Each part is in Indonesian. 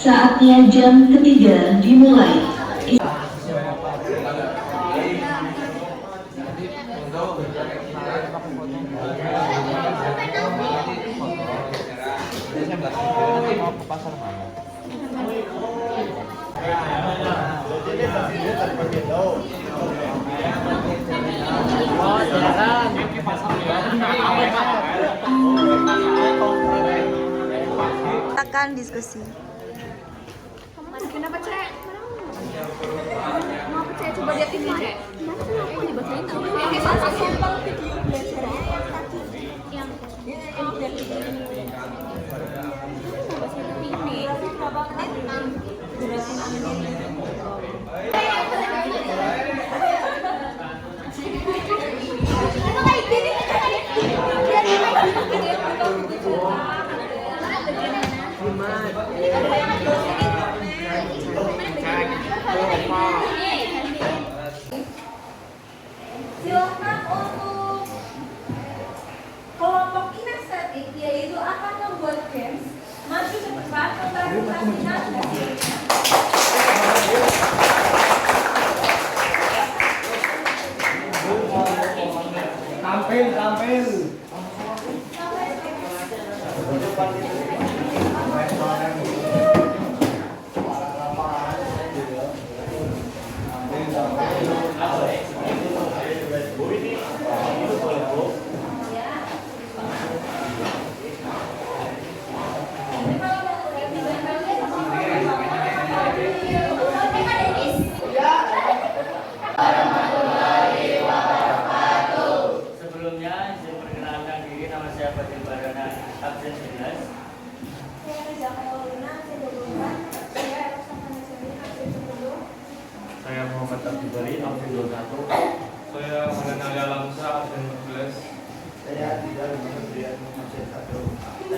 Saatnya jam ketiga dimulai. Akan diskusi. Kenapa cek? Mau cek coba lihat ini cek. Aku dibacain tahu. Yang sampel video belajarannya yang tadi. Yang dari ini. Berapa menit? Silakan untuk kelompok kinestetik, yaitu akan membuat games maju cepat mempresentasikan hasil. Tampil. Saya Muhammad Abdul absen 21. Saya Maulana Alamsa absen 14. Saya tidak kemudian absen 1.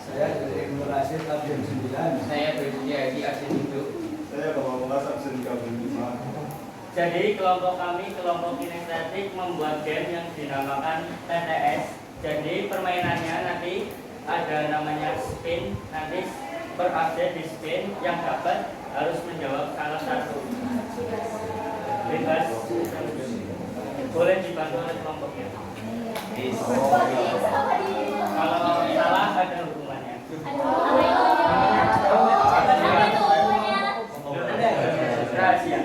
Saya dari Nur Rasid absen 9. Saya Bersedia Haji absen 7. Saya Bapak Mulas absen 35. Jadi kelompok kami, kelompok kinestetik, membuat game yang dinamakan TTS. Jadi permainannya nanti ada namanya spin, nanti per absen di spin yang dapat harus menjawab salah satu. Bebas, boleh dibantu oleh kelompoknya. Kalau salah ada hukumannya. Rahasia.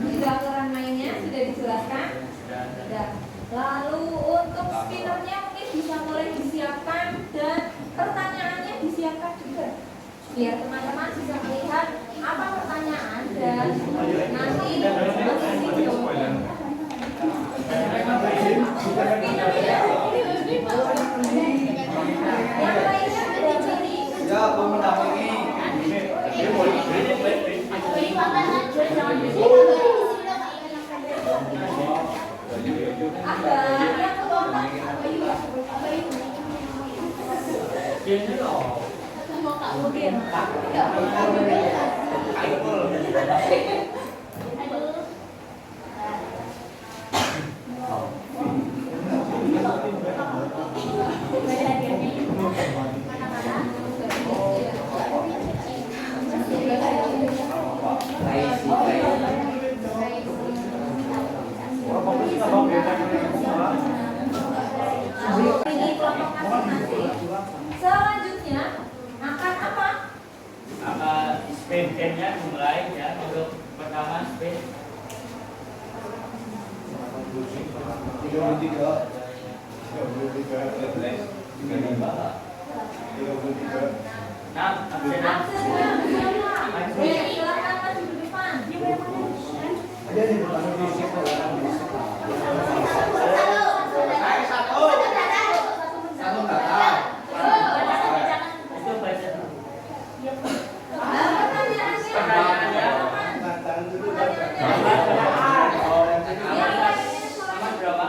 Sudah aturan mainnya sudah dijelaskan. Sudah. Lalu untuk spinnernya mungkin bisa mulai disiapkan dan pertanyaannya disiapkan juga. Biar teman-teman bisa melihat apa pertanyaan dan nanti posisi jawaban. Yang lainnya sudah dicari. Ya, aku mendampingi. Yang kelompok ini kelompok masing-masing. Selanjutnya akan apa? Akan spin game-nya dimulai ya. Untuk pertama spin 33. nah absen Silakan maju ke depan. Ada di depan fisik. Satu kata. itu baca dulu. Pertanyaannya. Nomor berapa?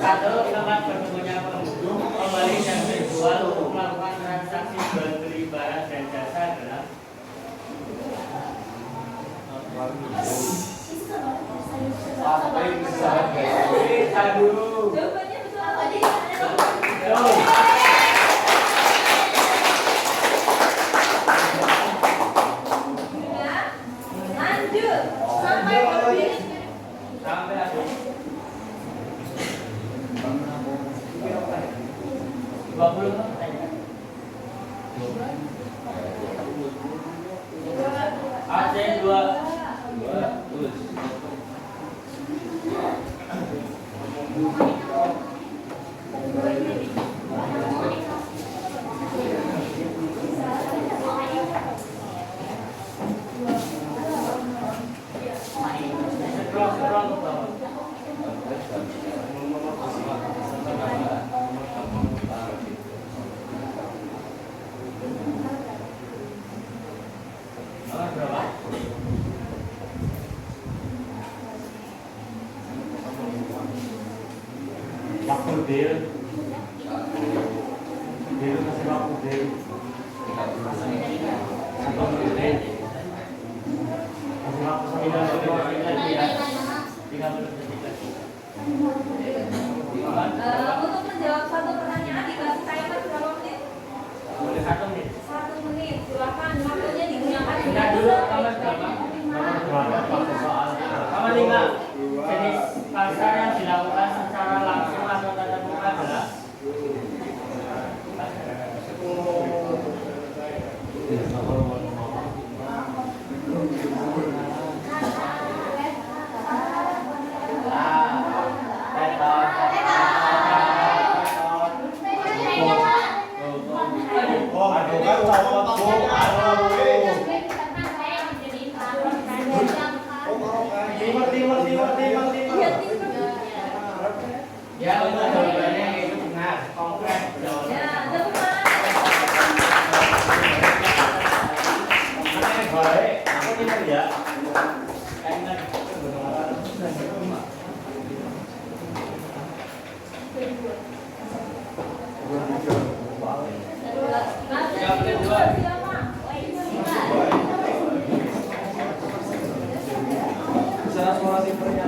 Satu, tempat bertemunya pembeli dan penjual untuk melakukan transaksi jual beli barang dan jasa adalah Aduh. Jawabannya betul apa nih? Sudah. Lanjut sampai habis. Sampai habis. 20 pertanyaan. Absen 2. Scroll ke bawah. Nomor berapa? Waktu deal. Deal kasih waktu deal. 1 menit. Kasih waktu 30 1 detik lagi ya. 30 detik lagi. Untuk menjawab satu pertanyaan dikasih timer berapa menit? 1 menit. 1 menit. Silakan waktunya digunakan Kita dengan dulu benar. nomor berapa? Nomor berapa pakai soal? Nomor 5. Jenis pasar yang dilakukan secara langsung atau tatap muka adalah Oh, aduh kan copot bu. Aduh. ya untuk jawabannya itu benar, konkret jawabannya. Ya, teman. Baik, aku tinggal ya. Timer. Yang kedua siapa? Suara simpernya.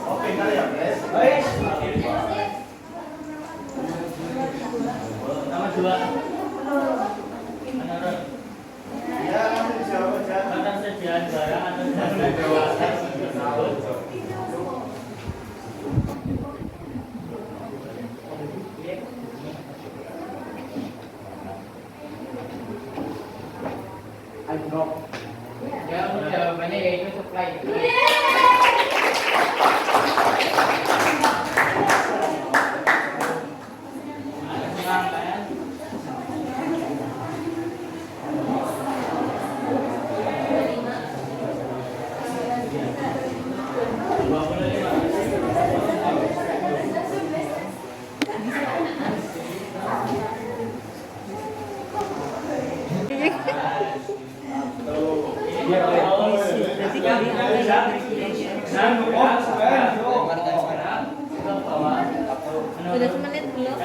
Oke kali ya, Pres. Baik. Nomor 2. Menurut Ya, nanti dijawab aja. ketersediaan barang atau jasa dewasa tersebut ya untuk jawabannya yaitu supply. Udah semenit belum?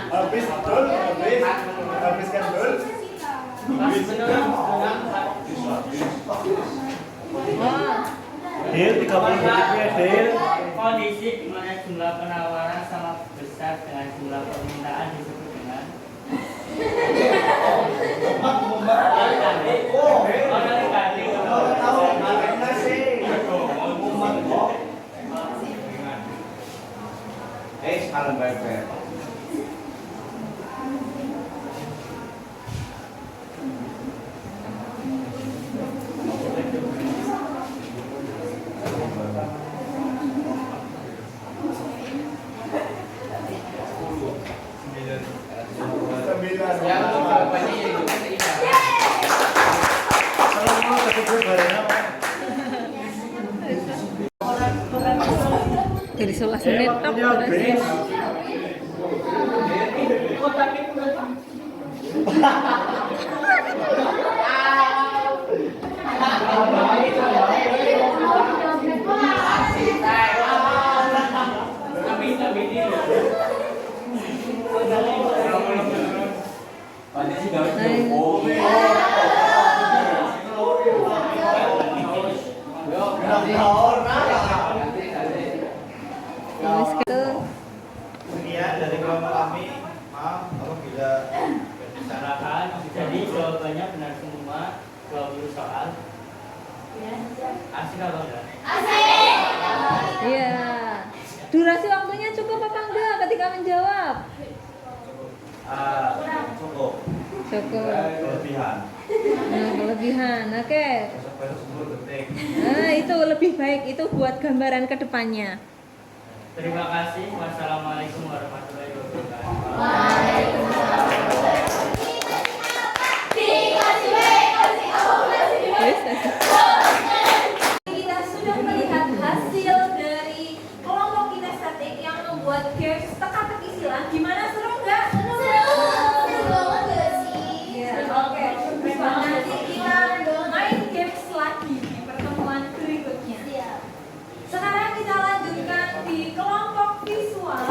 Habis dul, habiskan dul. Deal 30 detik ya, deal. Kondisi di mana jumlah penawaran sama besar dengan jumlah permintaan disebut dengan Sekarang baik-baik. ya untuk jawabannya yaitu keindahan. Kalau mau ketemu bareng apa? Jadi 11 menit tok. Waktunya habis. Oh, tapi Terus gitu. Sekian dari kelompok kami. Maaf apabila Silakan. Jadi jawabannya benar semua 20 soal. Asik apa enggak? Iya. Durasi waktunya cukup apa enggak ketika menjawab? cukup. Cukup. Kelebihan. Nah, kelebihan. Oke. Besok 10 detik. Nah, itu lebih baik itu buat gambaran ke depannya. Terima kasih. Wassalamualaikum warahmatullahi wabarakatuh. Kita sudah melihat hasil dari kelompok kinestetik yang membuat games teka-teki silang. Gimana, seru nggak? Ya, oke. Nanti kita main games lagi di pertemuan berikutnya. Sekarang kita lanjutkan di kelompok visual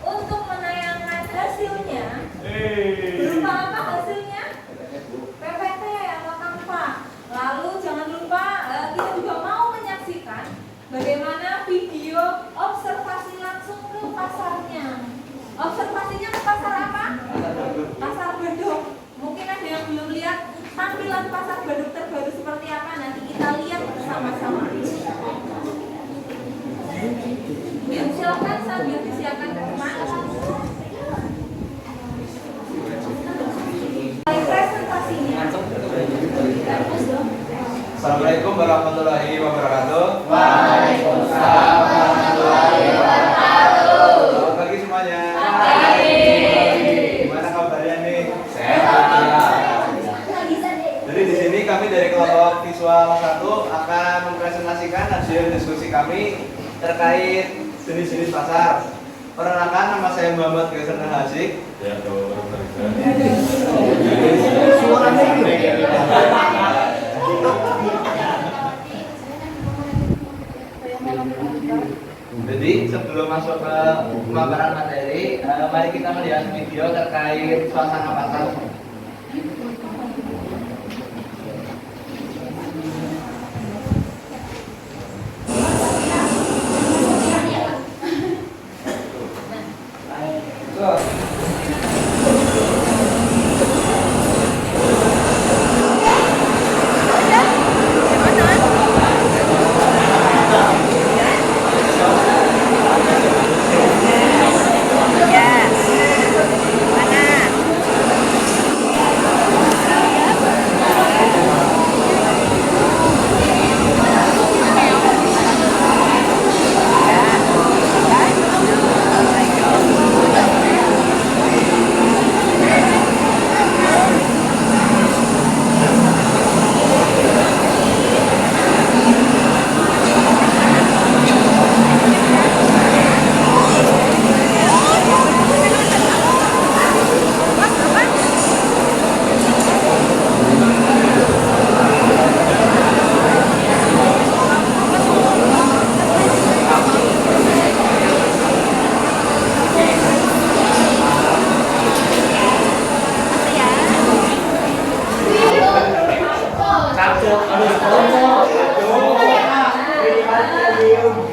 untuk menayangkan hasilnya. Berupa apa hasilnya? PPT atau Canva. Lalu jangan lupa kita juga mau menyaksikan bagaimana video observasi langsung ke pasarnya. Observasinya ke pasar apa? Pasar Bedok. Mungkin ada yang belum lihat tampilan pasar Bedok terbaru seperti apa. Nanti kita lihat bersama-sama. Ya, silakan sambil disiapkan ke depan. Presentasinya. Assalamualaikum warahmatullahi wabarakatuh. Waalaikumsalam warahmatullahi wabarakatuh. Selamat pagi semuanya. Gimana kabarnya nih? Jadi di sini kami dari kelompok visual 1 akan mempresentasikan hasil diskusi kami terkait jenis-jenis pasar. Perkenalkan, nama saya Muhammad Geser Hasik. Ya, Jadi sebelum masuk ke pemaparan materi, mari kita melihat video terkait suasana pasar.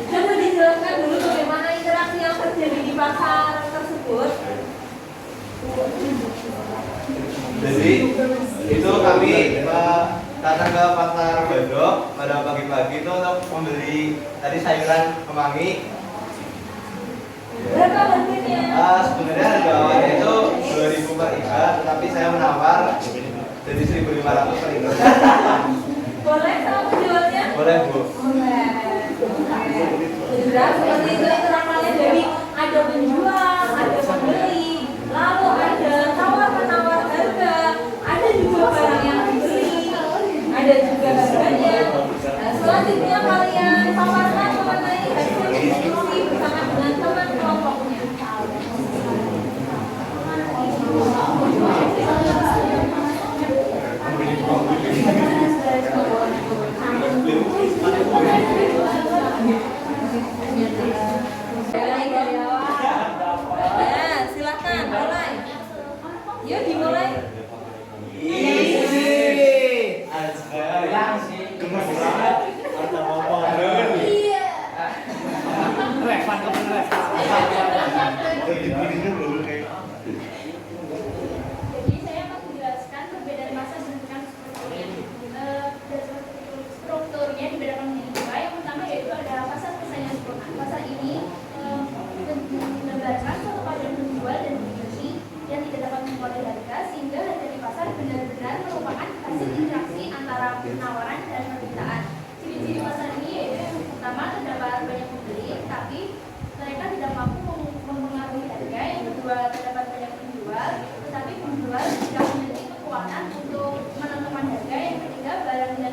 Coba dijelaskan dulu bagaimana interaksi yang terjadi di pasar tersebut. Jadi itu kami datang ke pasar Bedok pada pagi-pagi itu untuk membeli tadi sayuran kemangi. Berapa harganya? Sebenarnya harga awalnya itu 2.000 per iga, tetapi saya menawar jadi 1.500 per iga. Boleh sama penjualnya? Boleh, Bu. Boleh. Sudah seperti itu interaknya, jadi ada penjual, ada pembeli, lalu ada tawar-menawar harga, ada juga barang yang dibeli, ada juga harganya. Nah, selanjutnya kalian paparkan mengenai hasil diskusi bersama dengan teman kelompoknya. Ya, silakan mulai. Yuk dimulai. Gemes banget.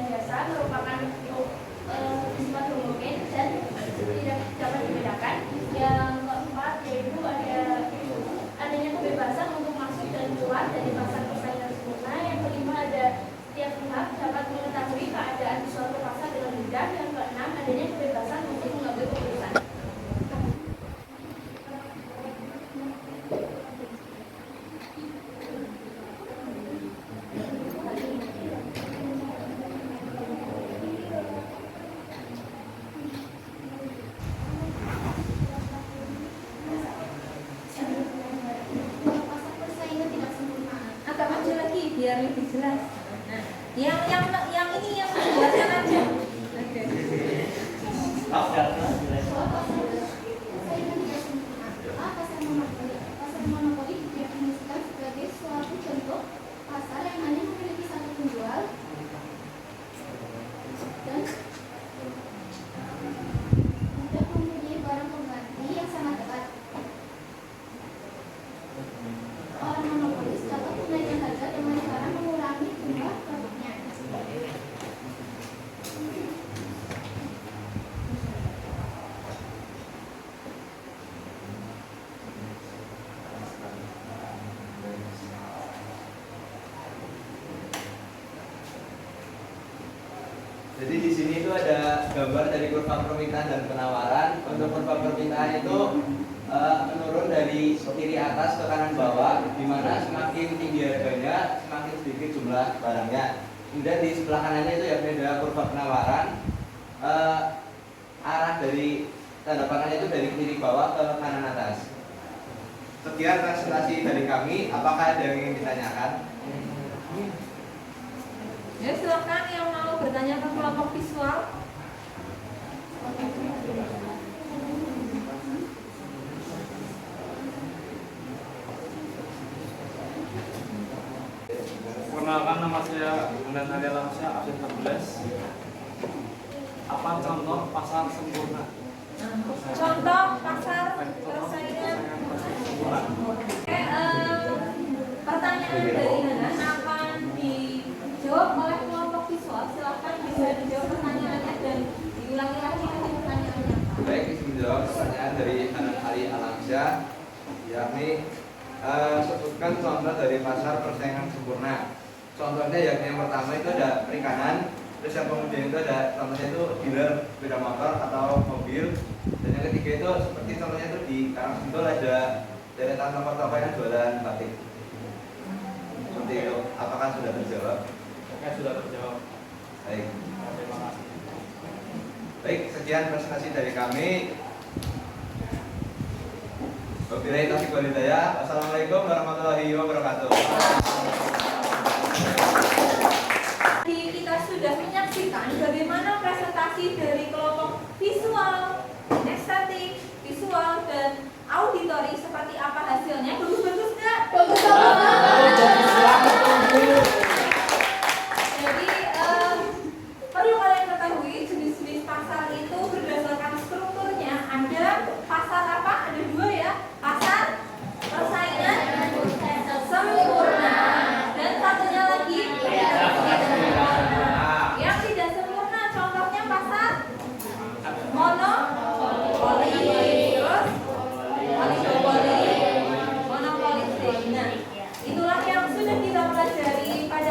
dan jasa merupakan bersifat homogen dan tidak dapat dibedakan. Yang keempat yaitu adanya kebebasan untuk masuk dan keluar dari pasar persaingan sempurna. Yang kelima ada setiap pihak dapat mengetahui keadaan di suatu pasar dengan mudah. Yang keenam adanya kebebasan untuk mengambil keputusan. Pasar persaingan tidak sempurna. Agak maju lagi biar lebih jelas. Nah, yang ini yang dijelaskan aja. Oke. Pasar Persaingan tidak sempurna. A. Pasar monopoli. Pasar monopoli didefinisikan sebagai suatu bentuk pasar yang hanya memiliki satu penjual dan tidak mempunyai barang pengganti yang sangat dekat. Orang monopolis dapat menaikkan harga dengan cara mengurangi jumlah produknya. Jadi di sini itu ada gambar dari kurva permintaan dan penawaran. Untuk kurva permintaan itu menurun dari kiri atas ke kanan bawah, di mana semakin tinggi harganya, semakin sedikit jumlah barangnya. Kemudian di sebelah kanannya itu ya beda kurva penawaran. Arah dari tanda panahnya itu dari kiri bawah ke kanan atas. Sekian presentasi dari kami. Apakah ada yang ingin ditanyakan? Ya silakan yang mau bertanya ke kelompok visual. Perkenalkan, nama saya Natalia Lamsya, absen 14. Apa contoh pasar sempurna? Contoh pasar persaingan. Oke, pertanyaan dari Nana akan dijawab oleh kelompok visual. Silakan bisa dijawab pertanyaannya dan diulangi lagi nanti pertanyaannya. Baik, izin menjawab pertanyaan dari Hanan Ali Alamsyah, yakni sebutkan contoh dari pasar persaingan sempurna. Contohnya yang pertama itu ada perikanan, terus yang kemudian itu ada contohnya itu dealer sepeda motor atau mobil, dan yang ketiga itu seperti contohnya itu di Karangsentul ada deretan toko-toko yang jualan batik. Seperti itu. Apakah sudah terjawab? Oke, sudah terjawab. Baik. Terima kasih. Baik, sekian presentasi dari kami. Wabillahi taufiq wal hidayah. Wassalamualaikum warahmatullahi wabarakatuh. Kita sudah menyaksikan bagaimana presentasi dari kelompok visual, kinestetik, visual, dan auditori. Seperti apa hasilnya? Bagus-bagus nggak? Bagus banget. Jadi perlu kalian ketahui jenis-jenis pasar itu berdasarkan strukturnya. Ada pasar apa? Ada dua ya. Pasar persaingan sempurna dan satunya lagi yang tidak sempurna. Contohnya pasar monopoli, terus oligopoli, monopolistik. Nah, itulah yang sudah kita pelajari pada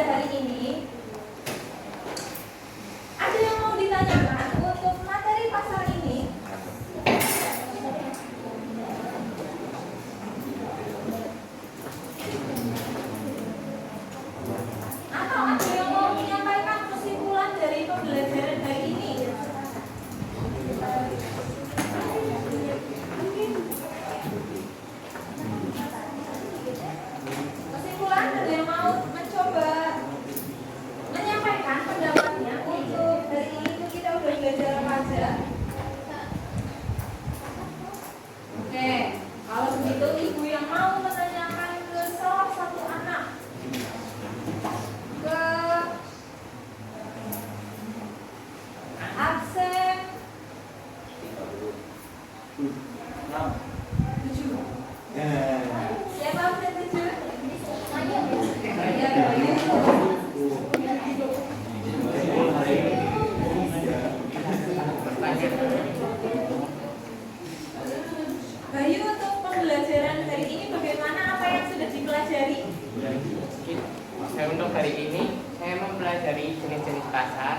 jenis pasar.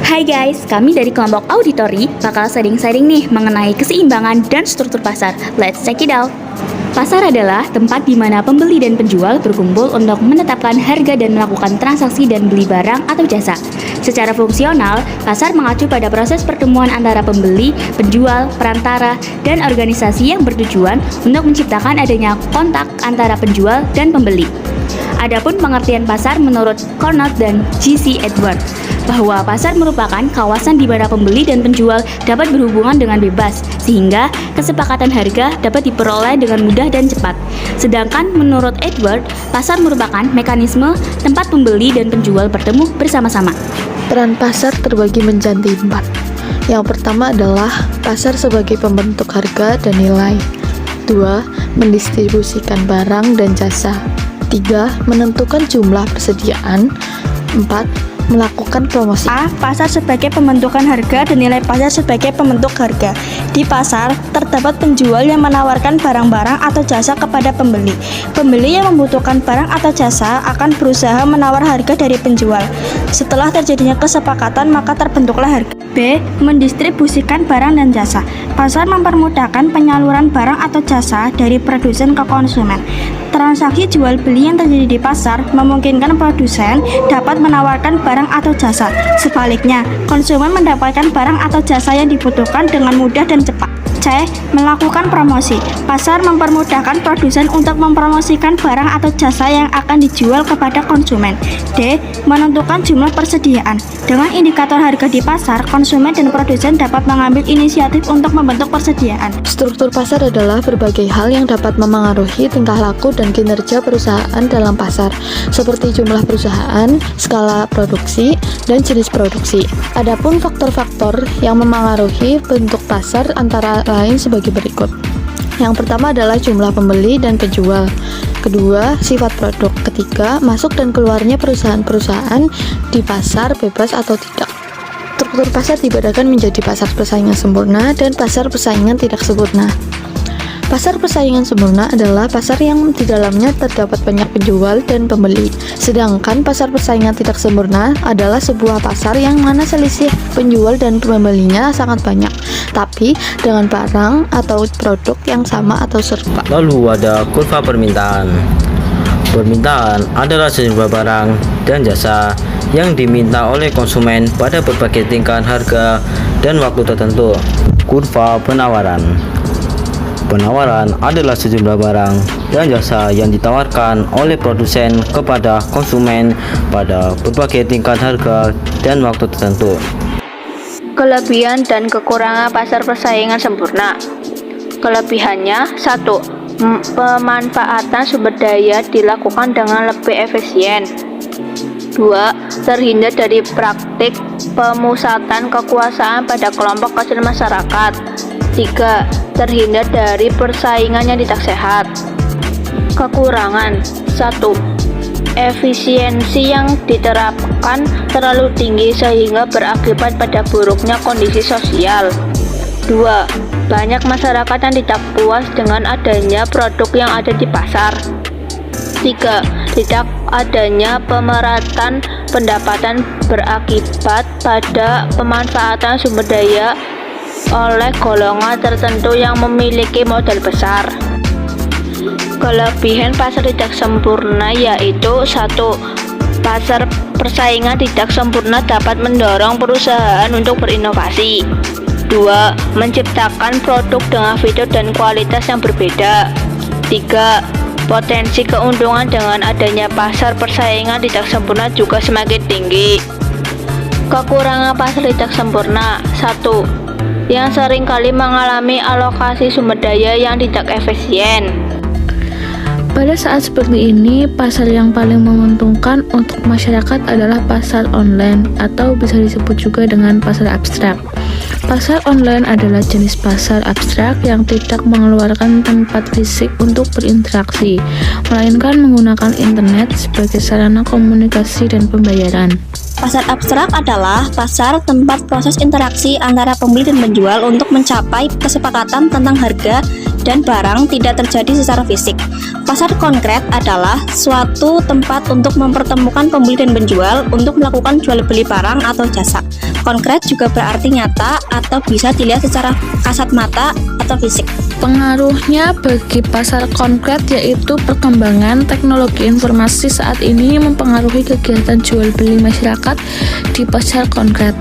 Hai guys, kami dari kelompok auditori bakal sharing-sharing nih mengenai keseimbangan dan struktur pasar. Let's check it out. Pasar adalah tempat di mana pembeli dan penjual berkumpul untuk menetapkan harga dan melakukan transaksi dan beli barang atau jasa. Secara fungsional, pasar mengacu pada proses pertemuan antara pembeli, penjual, perantara, dan organisasi yang bertujuan untuk menciptakan adanya kontak antara penjual dan pembeli. Adapun pengertian pasar menurut Conrad dan G.C. Edward, bahwa pasar merupakan kawasan di mana pembeli dan penjual dapat berhubungan dengan bebas, sehingga kesepakatan harga dapat diperoleh dengan mudah dan cepat. Sedangkan menurut Edward, pasar merupakan mekanisme tempat pembeli dan penjual bertemu bersama-sama. Peran pasar terbagi menjadi 4. Yang pertama adalah pasar sebagai pembentuk harga dan nilai. 2. Mendistribusikan barang dan jasa. 3. Menentukan jumlah persediaan. 4. Melakukan promosi. A. Pasar sebagai pembentukan harga dan nilai pasar sebagai pembentuk harga. Di pasar, terdapat penjual yang menawarkan barang-barang atau jasa kepada pembeli. Pembeli yang membutuhkan barang atau jasa akan berusaha menawar harga dari penjual. Setelah terjadinya kesepakatan, maka terbentuklah harga. B. Mendistribusikan barang dan jasa. Pasar mempermudahkan penyaluran barang atau jasa dari produsen ke konsumen. Transaksi jual beli yang terjadi di pasar memungkinkan produsen dapat menawarkan barang atau jasa. Sebaliknya, konsumen mendapatkan barang atau jasa yang dibutuhkan dengan mudah dan cepat. C. Melakukan promosi. Pasar mempermudahkan produsen untuk mempromosikan barang atau jasa yang akan dijual kepada konsumen. D. Menentukan jumlah persediaan. Dengan indikator harga di pasar, konsumen dan produsen dapat mengambil inisiatif untuk membentuk persediaan. Struktur pasar adalah berbagai hal yang dapat memengaruhi tingkah laku dan kinerja perusahaan dalam pasar, seperti jumlah perusahaan, skala produksi, dan jenis produksi. Adapun faktor-faktor yang memengaruhi bentuk pasar antara lain sebagai berikut. Yang pertama adalah jumlah pembeli dan penjual. Kedua, sifat produk. Ketiga, masuk dan keluarnya perusahaan-perusahaan di pasar bebas atau tidak. Struktur pasar dibedakan menjadi pasar persaingan sempurna dan pasar persaingan tidak sempurna. Pasar persaingan sempurna adalah pasar yang di dalamnya terdapat banyak penjual dan pembeli. Sedangkan pasar persaingan tidak sempurna adalah sebuah pasar yang mana selisih penjual dan pembelinya sangat banyak, tapi dengan barang atau produk yang sama atau serupa. Lalu ada kurva permintaan. Permintaan adalah sejumlah barang dan jasa yang diminta oleh konsumen pada berbagai tingkat harga dan waktu tertentu. Kurva penawaran. Penawaran adalah sejumlah barang dan jasa yang ditawarkan oleh produsen kepada konsumen pada berbagai tingkat harga dan waktu tertentu. Kelebihan dan kekurangan pasar persaingan sempurna. Kelebihannya: 1. Pemanfaatan sumber daya dilakukan dengan lebih efisien. 2. Terhindar dari praktik pemusatan kekuasaan pada kelompok kecil masyarakat. 3. Terhindar dari persaingan yang tidak sehat. Kekurangan: 1. Efisiensi yang diterapkan terlalu tinggi sehingga berakibat pada buruknya kondisi sosial. 2. Banyak masyarakat yang tidak puas dengan adanya produk yang ada di pasar. 3. Tidak adanya pemerataan pendapatan berakibat pada pemanfaatan sumber daya oleh golongan tertentu yang memiliki modal besar. Kelebihan pasar tidak sempurna yaitu: 1. Pasar persaingan tidak sempurna dapat mendorong perusahaan untuk berinovasi. 2. Menciptakan produk dengan fitur dan kualitas yang berbeda. 3. Potensi keuntungan dengan adanya pasar persaingan tidak sempurna juga semakin tinggi. Kekurangan pasar tidak sempurna: 1. yang seringkali mengalami alokasi sumber daya yang tidak efisien. Pada saat seperti ini, pasar yang paling menguntungkan untuk masyarakat adalah pasar online atau bisa disebut juga dengan pasar abstrak. Pasar online adalah jenis pasar abstrak yang tidak mengeluarkan tempat fisik untuk berinteraksi, melainkan menggunakan internet sebagai sarana komunikasi dan pembayaran. Pasar abstrak adalah pasar tempat proses interaksi antara pembeli dan penjual untuk mencapai kesepakatan tentang harga dan barang tidak terjadi secara fisik. Pasar konkret adalah suatu tempat untuk mempertemukan pembeli dan penjual untuk melakukan jual beli barang atau jasa. Konkret juga berarti nyata atau bisa dilihat secara kasat mata atau fisik. Pengaruhnya bagi pasar konkret yaitu perkembangan teknologi informasi saat ini mempengaruhi kegiatan jual beli masyarakat di pasar konkret.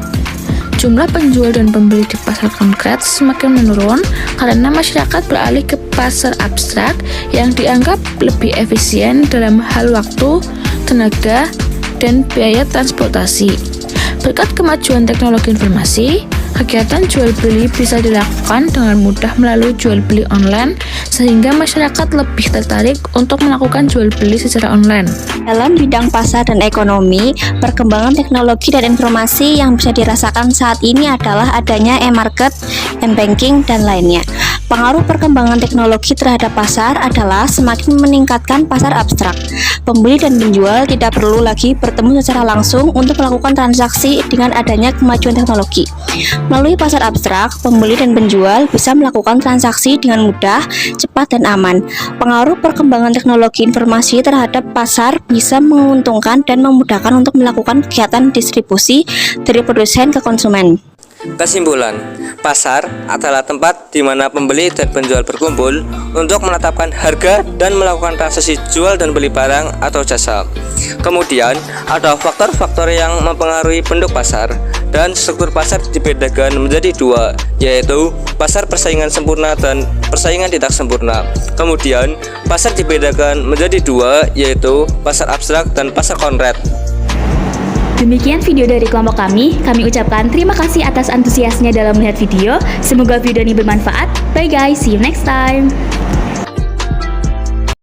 Jumlah penjual dan pembeli di pasar konkret semakin menurun karena masyarakat beralih ke pasar abstrak yang dianggap lebih efisien dalam hal waktu, tenaga, dan biaya transportasi. Berkat kemajuan teknologi informasi, kegiatan jual beli bisa dilakukan dengan mudah melalui jual beli online sehingga masyarakat lebih tertarik untuk melakukan jual beli secara online. Dalam bidang pasar dan ekonomi, perkembangan teknologi dan informasi yang bisa dirasakan saat ini adalah adanya e-market, m-banking, dan lainnya. Pengaruh perkembangan teknologi terhadap pasar adalah semakin meningkatkan pasar abstrak. Pembeli dan penjual tidak perlu lagi bertemu secara langsung untuk melakukan transaksi dengan adanya kemajuan teknologi. Melalui pasar abstrak, pembeli dan penjual bisa melakukan transaksi dengan mudah, cepat, dan aman. Pengaruh perkembangan teknologi informasi terhadap pasar bisa menguntungkan dan memudahkan untuk melakukan kegiatan distribusi dari produsen ke konsumen. Kesimpulan, pasar adalah tempat di mana pembeli dan penjual berkumpul untuk menetapkan harga dan melakukan transaksi jual dan beli barang atau jasa. Kemudian, ada faktor-faktor yang mempengaruhi bentuk pasar dan struktur pasar dibedakan menjadi dua, yaitu pasar persaingan sempurna dan persaingan tidak sempurna. Kemudian, pasar dibedakan menjadi dua, yaitu pasar abstrak dan pasar konkret. Demikian video dari kelompok kami ucapkan terima kasih atas antusiasnya dalam melihat video. Semoga video ini bermanfaat. Bye guys, see you next time.